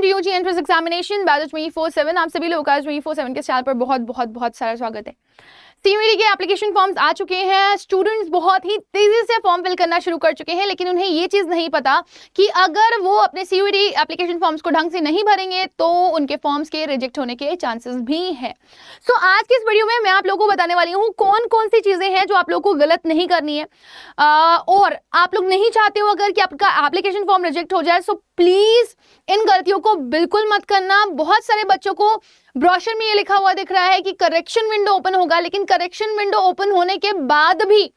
To UG entrance examination batch 24/7। आप सभी लोगों का 24/7 के चैनल पर बहुत बहुत बहुत सारा स्वागत है। सीयूईटी के एप्लीकेशन फॉर्म्स आ चुके हैं। स्टूडेंट्स बहुत ही तेजी से फॉर्म फिल करना शुरू कर चुके हैं, लेकिन उन्हें ये चीज नहीं पता कि अगर वो अपने सीयूईटी एप्लीकेशन फॉर्म्स को ढंग से नहीं भरेंगे तो उनके फॉर्म्स के रिजेक्ट होने के चांसेस भी हैं। सो आज की इस वीडियो में मैं आप लोगों को बताने वाली हूँ कौन कौन सी चीजें हैं जो आप लोगों को गलत नहीं करनी है, और आप लोग नहीं चाहते हो अगर कि आपका एप्लीकेशन फॉर्म रिजेक्ट हो जाए। सो प्लीज इन गलतियों को बिल्कुल मत करना। बहुत सारे बच्चों को ब्रोशर में ये लिखा हुआ दिख रहा है कि करेक्शन विंडो ओपन होगा, लेकिन करेक्शन विंडो ओपन होने के बाद भी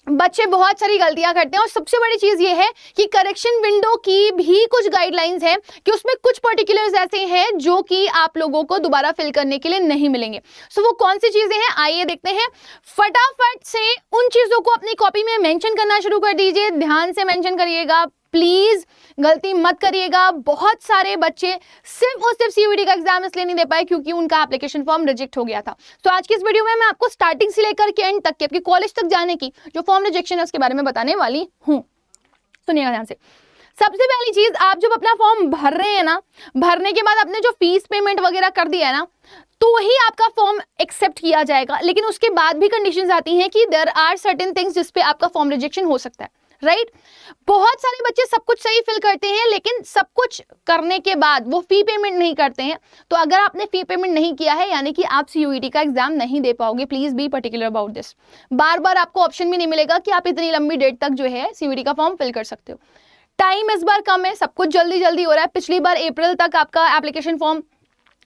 बच्चे बहुत सारी गलतियां करते हैं। और सबसे बड़ी चीज ये है कि करेक्शन विंडो की भी कुछ गाइडलाइंस हैं कि उसमें कुछ पर्टिकुलर्स ऐसे हैं जो कि आप लोगों को दोबारा फिल करने के लिए नहीं मिलेंगे। सो वो कौन सी चीजें हैं आइए देखते हैं। फटाफट से उन चीजों को अपनी कॉपी में मेंशन करना शुरू कर दीजिए। ध्यान से मेंशन करिएगा, प्लीज गलती मत करिएगा। बहुत सारे बच्चे सिर्फ और सिर्फ सीयूईटी का एग्जाम इसलिए नहीं दे पाए क्योंकि उनका एप्लीकेशन फॉर्म रिजेक्ट हो गया था। तो आज की इस वीडियो में मैं आपको स्टार्टिंग से लेकर के एंड तक के आपके कॉलेज तक जाने की जो फॉर्म रिजेक्शन है उसके बारे में बताने वाली हूं। सुनिएगा ध्यान से। सबसे पहली चीज, आप जब अपना फॉर्म भर रहे हैं ना, भरने के बाद आपने जो फीस पेमेंट वगैरह कर दिया है ना, तो ही आपका फॉर्म एक्सेप्ट किया जाएगा। लेकिन उसके बाद भी कंडीशंस आती हैं कि देयर आर सर्टेन थिंग्स जिस पे आपका फॉर्म रिजेक्शन हो सकता है, राइट? बहुत सारे बच्चे सब कुछ सही फिल करते हैं, लेकिन सब कुछ करने के बाद वो फी पेमेंट नहीं करते हैं। तो अगर आपने फी पेमेंट नहीं किया है यानी कि आप सीयूईटी का एग्जाम नहीं दे पाओगे। Please be particular about this. बार बार आपको ऑप्शन भी नहीं मिलेगा कि आप इतनी लंबी डेट तक जो है सीयूईटी का फॉर्म फिल कर सकते हो। टाइम इस बार कम है, सब कुछ जल्दी जल्दी हो रहा है। पिछली बार अप्रैल तक आपका एप्लीकेशन फॉर्म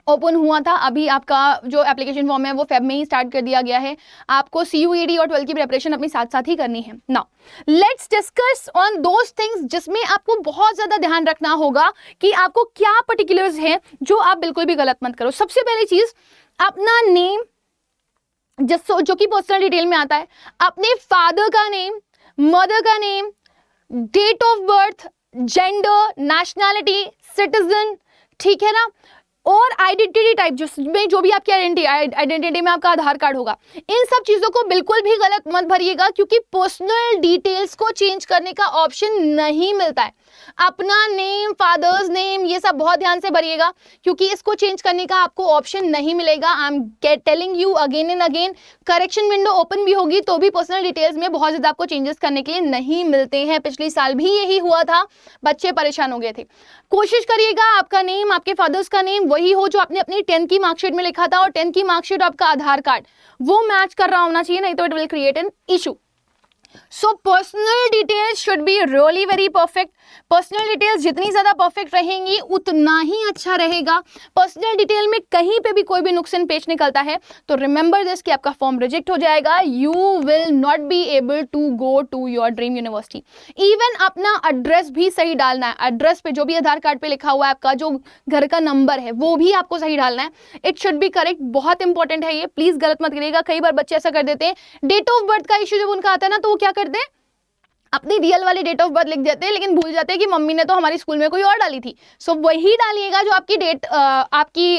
ओपन हुआ था, अभी आपका जो एप्लीकेशन फॉर्म है वो फेब में ही स्टार्ट कर दिया गया है। आपको सीयूईटी और 12 की प्रिपरेशन अपनी साथ साथ ही करनी है। Now let's discuss on those things जिसमें आपको बहुत ज्यादा ध्यान रखना होगा कि आपको क्या पर्टिकुलर्स हैं जो आप बिल्कुल भी गलत मत करो। सबसे पहली चीज, अपना नेम जो कि पर्सनल डिटेल में आता है, अपने फादर का नेम, मदर का name, date of birth, gender, nationality, citizen, ठीक है ना, और आइडेंटिटी टाइप जिसमें जो भी आपकी आइडेंटिटी में आपका आधार कार्ड होगा। इन सब चीजों को बिल्कुल भी गलत मत भरिएगा क्योंकि पर्सनल डिटेल्स को चेंज करने का ऑप्शन नहीं मिलता है। अपना नेम, फादर्स नेम, ये सब बहुत ध्यान से भरिएगा क्योंकि इसको चेंज करने का आपको ऑप्शन नहीं मिलेगा। I am telling you again and again, correction window open भी होगी तो भी पर्सनल डिटेल्स में बहुत ज्यादा आपको चेंजेस करने के लिए नहीं मिलते हैं। पिछले साल भी यही हुआ था, बच्चे परेशान हो गए थे। कोशिश करिएगा आपका नेम, आपके फादर्स का नेम वही हो जो आपने अपनी 10th की मार्कशीट में लिखा था, और 10th की मार्कशीट आपका आधार कार्ड वो मैच कर रहा होना चाहिए, नहीं तो it will create an issue. So personal details should be really very perfect. Personal details जितनी ज्यादा परफेक्ट रहेंगी उतना ही अच्छा रहेगा। पर्सनल डिटेल में कहीं पे भी कोई भी नुक्सान पेश निकलता है तो रिमेंबर दिस कि आपका फॉर्म रिजेक्ट हो जाएगा। You will not be able to go to your dream university. Even अपना एड्रेस भी सही डालना है। एड्रेस पे जो भी आधार कार्ड पे लिखा हुआ है, आपका जो घर का नंबर है वो भी आपको सही डालना है। It should be correct. बहुत इंपॉर्टेंट है ये, प्लीज गलत मत करिएगा। कई बार बच्चे ऐसा कर देते हैं, डेट ऑफ बर्थ का इश्यू जब उनका आता है ना तो वो क्या करते हैं, अपनी रियल वाली डेट ऑफ बर्थ लिख देते हैं, लेकिन भूल जाते हैं कि मम्मी ने तो हमारी स्कूल में कोई और डाली थी। सो वही डालिएगा जो आपकी डेट आपकी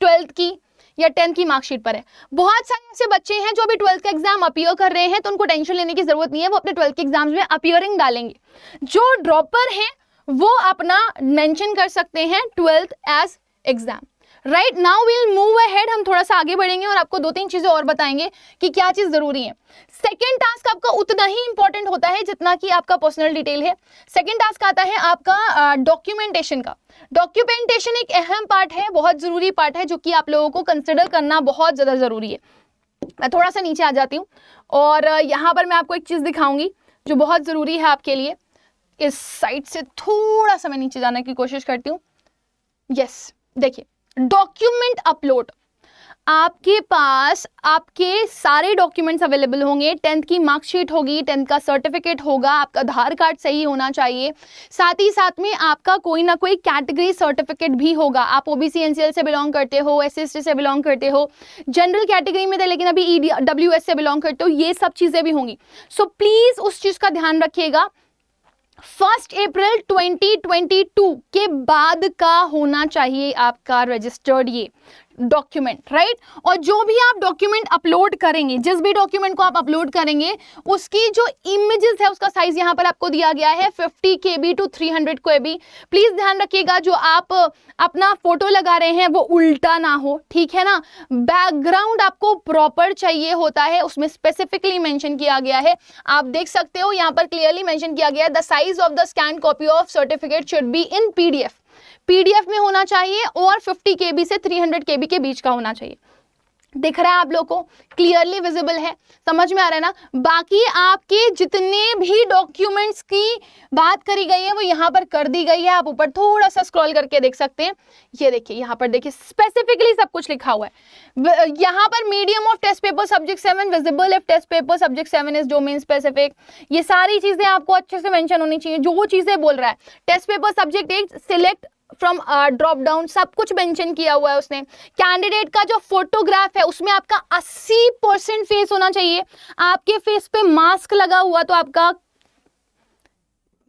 12th की या 10th की मार्कशीट पर है। बहुत सारे ऐसे बच्चे हैं जो अभी 12th का एग्जाम अपीयर कर रहे हैं तो उनको टेंशन लेने की जरूरत नहीं है, वो अपने 12th के एग्जाम्स में अपीयरिंग डालेंगे। जो ड्रॉपर हैं वो अपना मेंशन कर सकते हैं 12th as exam. Right now we'll move ahead, हम थोड़ा सा आगे बढ़ेंगे और आपको 2-3 चीजें और बताएंगे कि क्या चीज जरूरी है। सेकेंड टास्क आपका उतना ही इंपॉर्टेंट होता है जितना कि आपका पर्सनल डिटेल है। सेकेंड टास्क आता है आपका डॉक्यूमेंटेशन का। डॉक्यूमेंटेशन एक अहम पार्ट है, बहुत जरूरी पार्ट है जो कि आप लोगों को कंसिडर करना बहुत ज्यादा जरूरी है। मैं थोड़ा सा नीचे आ जाती हूँ और यहाँ पर मैं आपको एक चीज दिखाऊंगी जो बहुत जरूरी है आपके लिए। इस साइड से थोड़ा सा मैं नीचे जाने की कोशिश करती हूँ। यस, देखिए, डॉक्यूमेंट अपलोड, आपके पास आपके सारे डॉक्यूमेंट्स अवेलेबल होंगे। 10th की मार्कशीट होगी, 10th का सर्टिफिकेट होगा, आपका आधार कार्ड सही होना चाहिए, साथ ही साथ में आपका कोई ना कोई कैटेगरी सर्टिफिकेट भी होगा। आप ओबीसी एनसीएल से बिलोंग करते हो, एससी से बिलोंग करते हो, जनरल कैटेगरी में थे लेकिन अभी ईडब्ल्यूएस से बिलोंग करते हो, ये सब चीजें भी होंगी। सो प्लीज उस चीज का ध्यान रखिएगा। 1 अप्रैल 2022 के बाद का होना चाहिए आपका रजिस्टर्ड ये डॉक्यूमेंट, राइट। और जो भी आप डॉक्यूमेंट अपलोड करेंगे, जिस भी डॉक्यूमेंट को आप अपलोड करेंगे, उसकी जो इमेजेस है उसका साइज यहाँ पर आपको दिया गया है 50 KB to 300 KB। प्लीज ध्यान रखिएगा जो आप अपना फोटो लगा रहे हैं वो उल्टा ना हो, ठीक है ना। बैकग्राउंड आपको प्रॉपर चाहिए होता है, उसमें स्पेसिफिकली मेंशन किया गया है, आप देख सकते हो यहाँ पर क्लियरली मेंशन किया गया है, the size of the scan copy of certificate should be in PDF में होना चाहिए और 50 KB से 300 KB के बीच का होना चाहिए। दिख रहा है आप लोग को, क्लियरली विजिबल है, समझ में आ रहा है ना। बाकी आपके जितने भी डॉक्यूमेंट्स की बात करी गई है वो यहाँ पर कर दी गई है, आप ऊपर थोड़ा सा स्क्रॉल करके देख सकते हैं। ये देखिए यहाँ पर देखिए स्पेसिफिकली सब कुछ लिखा हुआ है। यहाँ पर medium of test paper subject 7 visible if test paper subject 7 is domain specific. ये सारी चीजें आपको अच्छे से मेंशन होनी चाहिए, जो चीजें बोल रहा है। Test paper subject 8 select from drop down, सब कुछ मेंशन किया हुआ है उसने। कैंडिडेट का जो फोटोग्राफ है उसमें आपका 80% फेस होना चाहिए। आपके फेस पे मास्क लगा हुआ तो आपका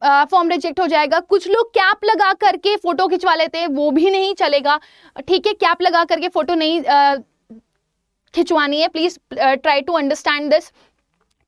फॉर्म रिजेक्ट हो जाएगा। कुछ लोग कैप लगा करके फोटो खिंचवा लेते हैं, वो भी नहीं चलेगा, ठीक है। कैप लगा करके फोटो नहीं खिंचवानी है, please try to understand this,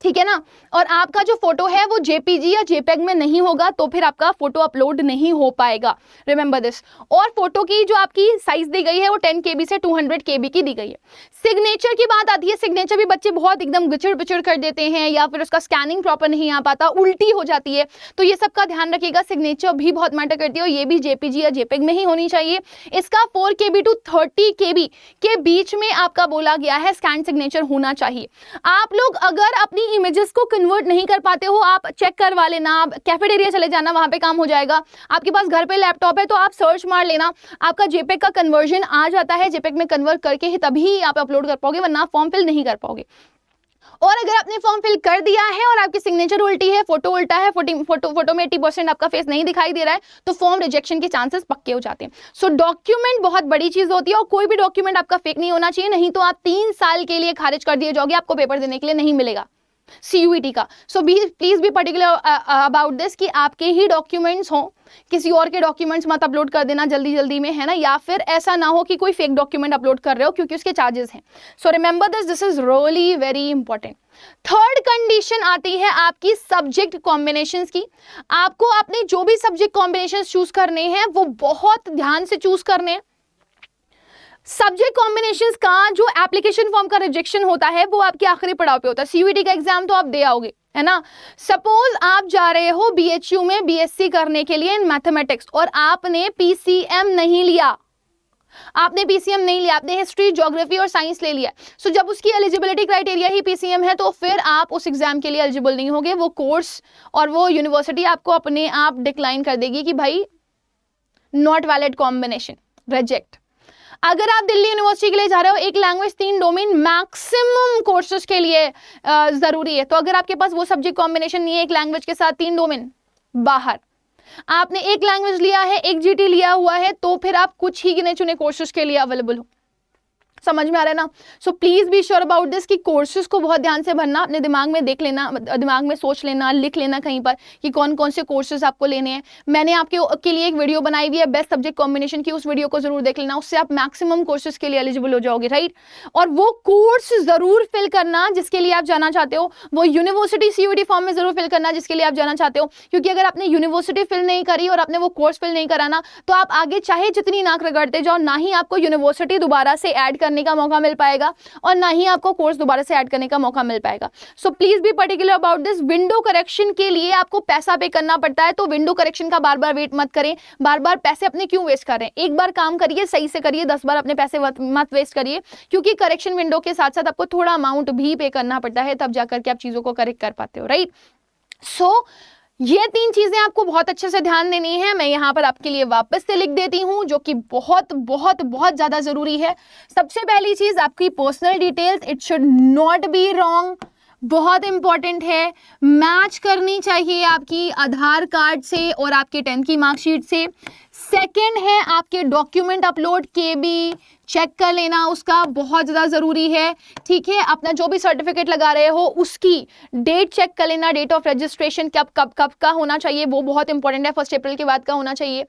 ठीक है ना। और आपका जो फोटो है वो JPG या JPEG में नहीं होगा तो फिर आपका फोटो अपलोड नहीं हो पाएगा, रिमेंबर दिस। और फोटो की जो आपकी साइज दी गई है वो 10 KB से 200 KB की दी गई है। सिग्नेचर की बात आती है, सिग्नेचर भी बच्चे बहुत एकदम गुचड़ पिचड़ कर देते हैं या फिर उसका स्कैनिंग प्रॉपर नहीं आ पाता, उल्टी हो जाती है, तो ये सब का ध्यान रखिएगा। सिग्नेचर भी बहुत मैटर करती है और ये भी JPG या JPEG में ही होनी चाहिए। इसका 4 KB to 30 KB के बीच में आपका बोला गया है स्कैन सिग्नेचर होना चाहिए। आप लोग अगर अपनी इमेजेस को कन्वर्ट नहीं कर पाते हो, आप चेक करवा लेना, आप कैफेटेरिया चले जाना, वहां पे काम हो जाएगा। आपके पास घर पे लैपटॉप है तो आप सर्च मार लेना, आपका JPEG का कन्वर्जन आ जाता है, JPEG में कन्वर्ट करके ही तभी आप अपलोड कर पाओगे, वरना फॉर्म फिल नहीं कर पाओगे। और अगर आपने फॉर्म फिल कर दिया है और आपकी सिग्नेचर उल्टी है, फोटो उल्टा है, फोटो में 80% आपका फेस नहीं दिखाई दे रहा है, तो फॉर्म रिजेक्शन के चांसेस पक्के हो जाते हैं। सो डॉक्यूमेंट बहुत बड़ी चीज होती है और कोई भी डॉक्यूमेंट आपका फेक नहीं होना चाहिए, नहीं तो आप 3 साल के लिए खारिज कर दिए जाओगे, आपको पेपर देने के लिए नहीं मिलेगा CUET का। So please be particular about this कि आपके ही डॉक्यूमेंट्स हों, किसी और के डॉक्यूमेंट्स मत अपलोड कर देना जल्दी जल्दी में, है ना, या फिर ऐसा ना हो कि कोई फेक डॉक्यूमेंट अपलोड कर रहे हो क्योंकि उसके चार्जेस हैं। So remember this is really very important. Third condition आती है आपकी सब्जेक्ट कॉम्बिनेशंस की। आपको अपने जो भी सब्जेक्ट कॉम्बिनेशंस चूज करने हैं वो बहुत ध्यान से चूज करने हैं। सब्जेक्ट कॉम्बिनेशंस का जो एप्लीकेशन फॉर्म का रिजेक्शन होता है वो आपके आखिरी पड़ाव पे होता है। CUET का एग्जाम तो आप दे आओगे, है ना। सपोज आप जा रहे हो BHU में BSc करने के लिए इन मैथमेटिक्स और आपने PCM नहीं लिया, आपने हिस्ट्री, ज्योग्राफी और साइंस ले लिया। सो जब उसकी एलिजिबिलिटी क्राइटेरिया ही PCM है तो फिर आप उस एग्जाम के लिए एलिजिबल नहीं होगे। वो कोर्स और वो यूनिवर्सिटी आपको अपने आप डिक्लाइन कर देगी कि भाई नॉट वैलिड कॉम्बिनेशन, रिजेक्ट। अगर आप दिल्ली यूनिवर्सिटी के लिए जा रहे हो, एक लैंग्वेज 3 डोमेन मैक्सिमम कोर्सेज के लिए जरूरी है, तो अगर आपके पास वो सब्जेक्ट कॉम्बिनेशन नहीं है, एक लैंग्वेज के साथ 3 डोमेन बाहर, आपने एक लैंग्वेज लिया है, एक GT लिया हुआ है, तो फिर आप कुछ ही गिने चुने कोर्सेज के लिए अवेलेबल हो। समझ में आ रहा है ना। So please be sure about this कि कोर्सेज को बहुत ध्यान से भरना, अपने दिमाग में देख लेना, दिमाग में सोच लेना, लिख लेना कहीं पर कि कौन कौन से कोर्सेज आपको लेने हैं। मैंने आपके लिए एक वीडियो बनाई हुई है बेस्ट सब्जेक्ट कॉम्बिनेशन की, उस वीडियो को जरूर देख लेना, उससे आप मैक्सिमम कोर्सेज के लिए एलिजिबल हो जाओगे, राइट। और वो कोर्स जरूर फिल करना जिसके लिए आप जाना चाहते हो, वो यूनिवर्सिटी CUET फॉर्म में जरूर फिल करना जिसके लिए आप जाना चाहते हो, क्योंकि अगर आपने यूनिवर्सिटी फिल नहीं करी और आपने वो कोर्स फिल नहीं कराना तो आप आगे चाहे जितनी नाक रगड़ते जाओ, ना ही आपको यूनिवर्सिटी दोबारा से ऐड करने का मौका मिल पाएगा और ना ही आपको कोर्स दोबारा से ऐड करने का मौका मिल पाएगा। So please be particular about this. Window correction के लिए आपको पैसा पे करना पड़ता है, तो विंडो करेक्शन का बार बार वेट मत करें, बार बार पैसे अपने क्यों वेस्ट कर रहे हैं। एक बार काम करिए, सही से करिए, 10 बार अपने पैसे मत वेस्ट करिए, क्योंकि करेक्शन विंडो के साथ साथ आपको थोड़ा अमाउंट भी पे करना पड़ता है, तब जाकर के आप चीजों को करेक्ट कर पाते हो, राइट। सो ये 3 चीजें आपको बहुत अच्छे से ध्यान देनी है। मैं यहाँ पर आपके लिए वापस से लिख देती हूँ, जो कि बहुत बहुत बहुत ज्यादा जरूरी है। सबसे पहली चीज आपकी personal details, it should not be wrong, बहुत इंपॉर्टेंट है। मैच करनी चाहिए आपकी आधार कार्ड से और आपके 10th की मार्कशीट से। सेकंड है आपके डॉक्यूमेंट अपलोड, KB चेक कर लेना, उसका बहुत ज़्यादा ज़रूरी है, ठीक है। अपना जो भी सर्टिफिकेट लगा रहे हो उसकी डेट चेक कर लेना, डेट ऑफ रजिस्ट्रेशन कब का होना चाहिए, वो बहुत इंपॉर्टेंट है, 1 अप्रैल के बाद का होना चाहिए।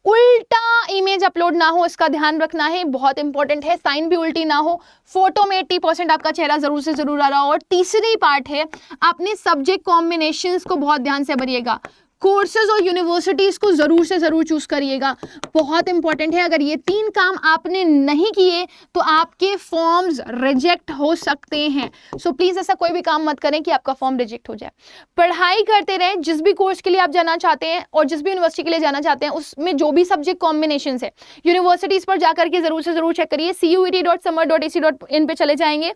उल्टा इमेज अपलोड ना हो, इसका ध्यान रखना है, बहुत इंपॉर्टेंट है। साइन भी उल्टी ना हो, फोटो में 80% आपका चेहरा जरूर से जरूर आ रहा हो। और तीसरी पार्ट है, अपने सब्जेक्ट कॉम्बिनेशंस को बहुत ध्यान से भरिएगा, कोर्सेज और यूनिवर्सिटीज को जरूर से जरूर चूज करिएगा, बहुत इंपॉर्टेंट है। अगर ये 3 काम आपने नहीं किए तो आपके फॉर्म्स रिजेक्ट हो सकते हैं। सो प्लीज ऐसा कोई भी काम मत करें कि आपका फॉर्म रिजेक्ट हो जाए। पढ़ाई करते रहें, जिस भी कोर्स के लिए आप जाना चाहते हैं और जिस भी यूनिवर्सिटी के लिए जाना चाहते हैं उसमें जो भी सब्जेक्ट कॉम्बिनेशन है, यूनिवर्सिटीज पर जाकर के जरूर से जरूर चेक करिए। CUET.summer.ac.in पे चले जाएंगे,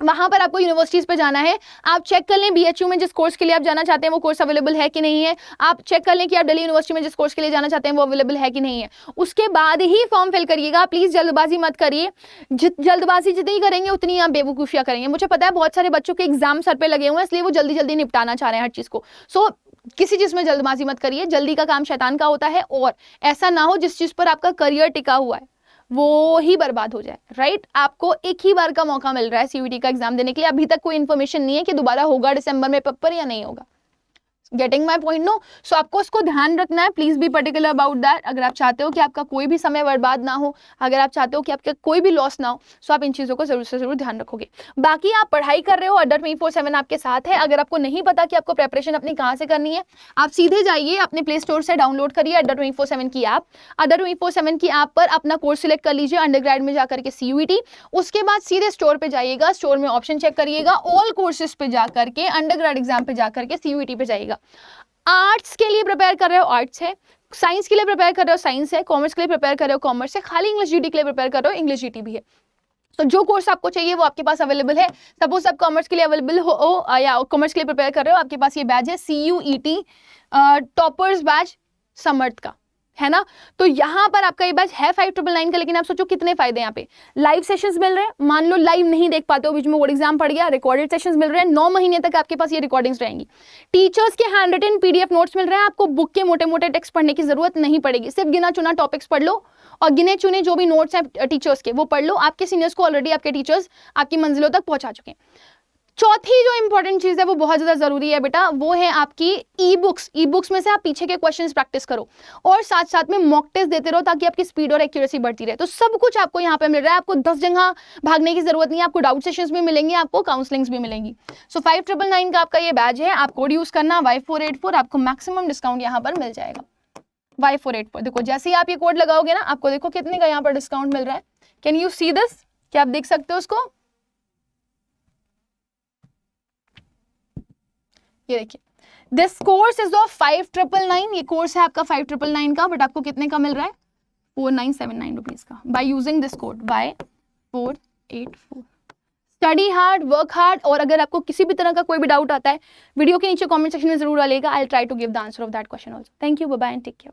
वहां पर आपको यूनिवर्सिटीज पे जाना है। आप चेक कर लें BHU में जिस कोर्स के लिए आप जाना चाहते हैं वो कोर्स अवेलेबल है कि नहीं है। आप चेक कर लें कि आप दिल्ली यूनिवर्सिटी में जिस कोर्स के लिए जाना चाहते हैं वो अवेलेबल है कि नहीं है। उसके बाद ही फॉर्म फिल करिएगा, प्लीज जल्दबाजी मत करिए। जल्दबाजी जितनी करेंगे उतनी आप बेवकूफियां करेंगे। मुझे पता है बहुत सारे बच्चों के एग्जाम सर पे लगे हुए हैं, इसलिए वो जल्दी जल्दी निपटाना चाह रहे हैं हर चीज को। सो किसी चीज में जल्दबाजी मत करिए, जल्दी का काम शैतान का होता है। और ऐसा ना हो जिस चीज पर आपका करियर टिका हुआ है वो ही बर्बाद हो जाए, राइट। आपको एक ही बार का मौका मिल रहा है CUET का एग्जाम देने के लिए, अभी तक कोई इन्फॉर्मेशन नहीं है कि दोबारा होगा दिसंबर में पेपर या नहीं होगा। Getting my point no? So आपको उसको ध्यान रखना है, please be particular about that. अगर आप चाहते हो कि आपका कोई भी समय बर्बाद ना हो, अगर आप चाहते हो कि आपका कोई भी लॉस ना हो, सो आप इन चीजों को जरूर से जरूर ध्यान रखोगे। बाकी आप पढ़ाई कर रहे हो, अड्डा 24/7 आपके साथ है। अगर आपको नहीं पता कि आपको प्रेपरेशन अपनी कहाँ से करनी है, आप सीधे जाइए अपने प्ले स्टोर से डाउनलोड करिए अड्डा 24/7 की ऐप। अड्डा 24/7 की ऐप पर अपना कोर्स सिलेक्ट कर लीजिए, अंडरग्रेड में जाकर के CUET। उसके बाद सीधे स्टोर पे जाइएगा, स्टोर में ऑप्शन चेक करिएगा, ऑल कोर्सेज पे जाकर के अंडरग्रेड एग्जाम पे जाकर के CUET पे जाइएगा। आर्ट्स के लिए प्रिपेयर कर रहे हो, आर्ट्स है। साइंस के लिए प्रिपेयर कर रहे हो, साइंस है। कॉमर्स के लिए प्रिपेयर कर रहे हो, कॉमर्स है। खाली इंग्लिश GT के लिए प्रिपेयर कर रहे हो, इंग्लिश GT भी है। तो जो कोर्स आपको चाहिए वो आपके पास अवेलेबल है। सपोज आप कॉमर्स के लिए अवेलेबल हो या कॉमर्स के लिए प्रिपेयर कर रहे हो, आपके पास ये बैच है CUET टॉपर्स बैच समर्थ का, है ना। तो यहाँ पर आपका ये बैच है 5999 का। लेकिन आप सोचो कितने फायदे यहाँ पे, लाइव सेशंस मिल रहे हैं। मान लो लाइव नहीं देख पाते हो, बीच में बोर्ड एग्जाम पड़ गया, रिकॉर्डेड सेशंस मिल रहे हैं। 9 महीने तक आपके पास ये रिकॉर्डिंग्स रहेंगी। टीचर्स के हैंड रिटन PDF नोट्स मिल रहे हैं। आपको बुक के मोटे मोटे टेक्स्ट पढ़ने की जरूरत नहीं पड़ेगी, सिर्फ गिना चुना टॉपिक्स पढ़ लो और गिने चुने जो भी नोट्स हैं टीचर्स के वो पढ़ लो। आपके सीनियर्स को ऑलरेडी आपके टीचर्स आपकी मंजिलों तक पहुंचा चुके हैं। चौथी जो इंपॉर्टेंट चीज है वो बहुत ज्यादा जरूरी है बेटा, वो है आपकी ई बुक्स में से आप पीछे के क्वेश्चंस प्रैक्टिस करो और साथ साथ में मॉक टेस्ट देते रहो ताकि आपकी स्पीड और एक्यूरेसी बढ़ती रहे। तो सब कुछ आपको यहाँ पे मिल रहा है, आपको 10 जगह भागने की जरूरत नहीं है। आपको डाउट सेशंस भी मिलेंगे, आपको काउंसलिंग्स भी मिलेंगी। सो 5999 का आपका ये बैच है, आप कोड यूज करना Y484, आपको मैक्सिमम डिस्काउंट यहाँ पर मिल जाएगा। Y484 देखो, जैसे ही आप ये कोड लगाओगे ना, आपको देखो कितने का यहाँ पर डिस्काउंट मिल रहा है। Can you see this? क्या आप देख सकते हो उसको? ये देखिए, दिस कोर्स इज ऑफ 5999। ये कोर्स है आपका 5999 का, बट आपको कितने का मिल रहा है? 4979 रुपीज का, by using this code Y484। Study hard, work hard. और अगर आपको किसी भी तरह का कोई भी डाउट आता है, वीडियो के नीचे कमेंट सेक्शन में जरूर डालिएगा। I will try to give the answer of that question also. Thank you, bye bye and take care.